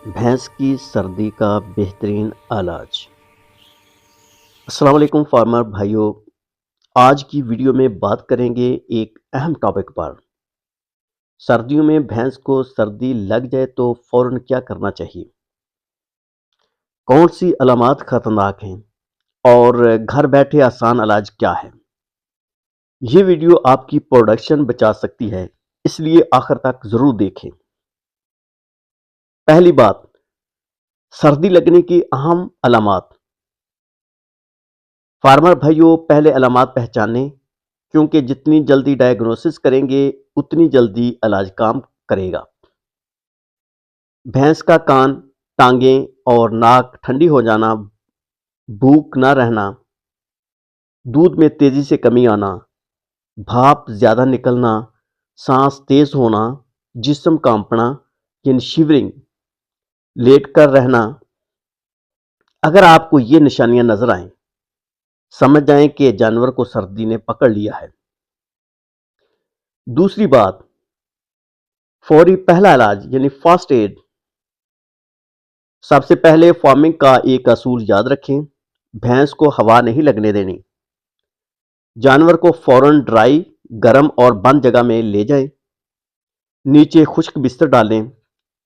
भैंस की सर्दी का बेहतरीन इलाज। अस्सलाम वालेकुम फार्मर भाइयों, आज की वीडियो में बात करेंगे एक अहम टॉपिक पर। सर्दियों में भैंस को सर्दी लग जाए तो फौरन क्या करना चाहिए, कौन सी अलामात खतरनाक हैं और घर बैठे आसान इलाज क्या है। ये वीडियो आपकी प्रोडक्शन बचा सकती है, इसलिए आखिर तक जरूर देखें। पहली बात, सर्दी लगने की अहम अलामात। फार्मर भाइयों, पहले अलामात पहचानें, क्योंकि जितनी जल्दी डायग्नोसिस करेंगे उतनी जल्दी इलाज काम करेगा। भैंस का कान, टांगें और नाक ठंडी हो जाना, भूख ना रहना, दूध में तेजी से कमी आना, भाप ज्यादा निकलना, सांस तेज होना, जिस्म कांपना यानी शिवरिंग, लेटकर रहना। अगर आपको ये निशानियां नजर आए, समझ जाएं कि जानवर को सर्दी ने पकड़ लिया है। दूसरी बात, फौरी पहला इलाज यानी फर्स्ट एड। सबसे पहले फार्मिंग का एक असूल याद रखें, भैंस को हवा नहीं लगने देनी। जानवर को फौरन ड्राई, गर्म और बंद जगह में ले जाएं। नीचे खुश्क बिस्तर डालें,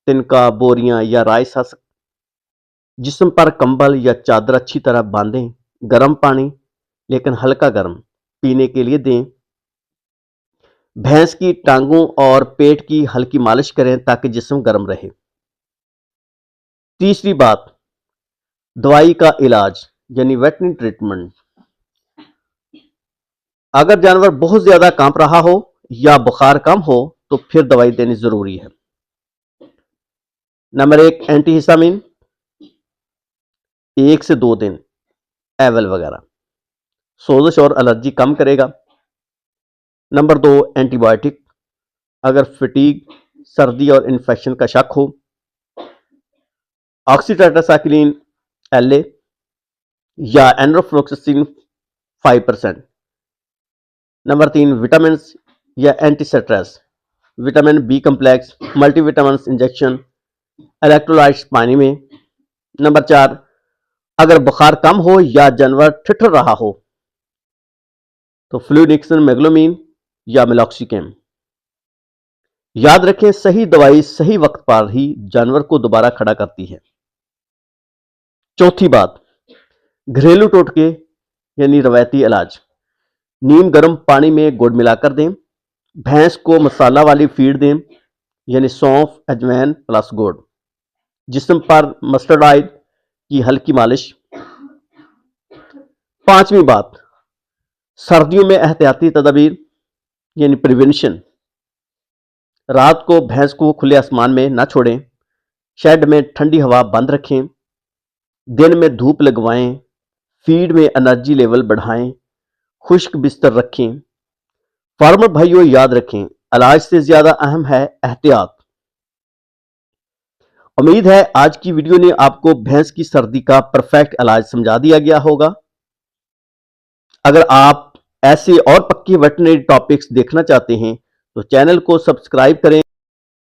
तिनका, बोरियां या राइस हस्क। जिस्म पर कंबल या चादर अच्छी तरह बांधें। गर्म पानी, लेकिन हल्का गर्म, पीने के लिए दें। भैंस की टांगों और पेट की हल्की मालिश करें ताकि जिस्म गर्म रहे। तीसरी बात, दवाई का इलाज यानी वेटरनरी ट्रीटमेंट। अगर जानवर बहुत ज्यादा कांप रहा हो या बुखार कम हो तो फिर दवाई देनी जरूरी है। नंबर 1, एंटीहिस्टामिन, 1 से 2 दिन, एवल वगैरह, सोजश और एलर्जी कम करेगा। नंबर 2, एंटीबायोटिक, अगर फटीग, सर्दी और इन्फेक्शन का शक हो। ऑक्सीटेट्रासाइक्लिन LA या एंड्रोफ्लोक्सासिन 5%। नंबर 3, विटामिन या antistress, vitamin B complex, multivitamin injection, electrolytes पानी में। नंबर 4, अगर बुखार कम हो या जानवर ठिठुर रहा हो तो फ्लूनिक्सिन, मेग्लोमीन या मेलॉक्सिकैम। याद रखें, सही दवाई सही वक्त पर ही जानवर को दोबारा खड़ा करती है। चौथी बात, घरेलू टोटके यानी रवायती इलाज। नीम गर्म पानी में गुड़ मिलाकर दें। भैंस को मसाला वाली फीड दें, यानी सौंफ, अजवाइन प्लस गुड़। जिस्म पर मस्टर्ड ऑयल की हल्की मालिश। पांचवी बात, सर्दियों में एहतियाती तदबीर यानी प्रिवेंशन। रात को भैंस को खुले आसमान में न छोड़ें। शेड में ठंडी हवा बंद रखें। दिन में धूप लगवाएं। फीड में एनर्जी लेवल बढ़ाएं। खुश्क बिस्तर रखें। फार्मर भाइयों, याद रखें, इलाज से ज्यादा अहम है एहतियात। उम्मीद है आज की वीडियो ने आपको भैंस की सर्दी का परफेक्ट इलाज समझा दिया गया होगा। अगर आप ऐसे और पक्के वेटरनरी टॉपिक्स देखना चाहते हैं तो चैनल को सब्सक्राइब करें।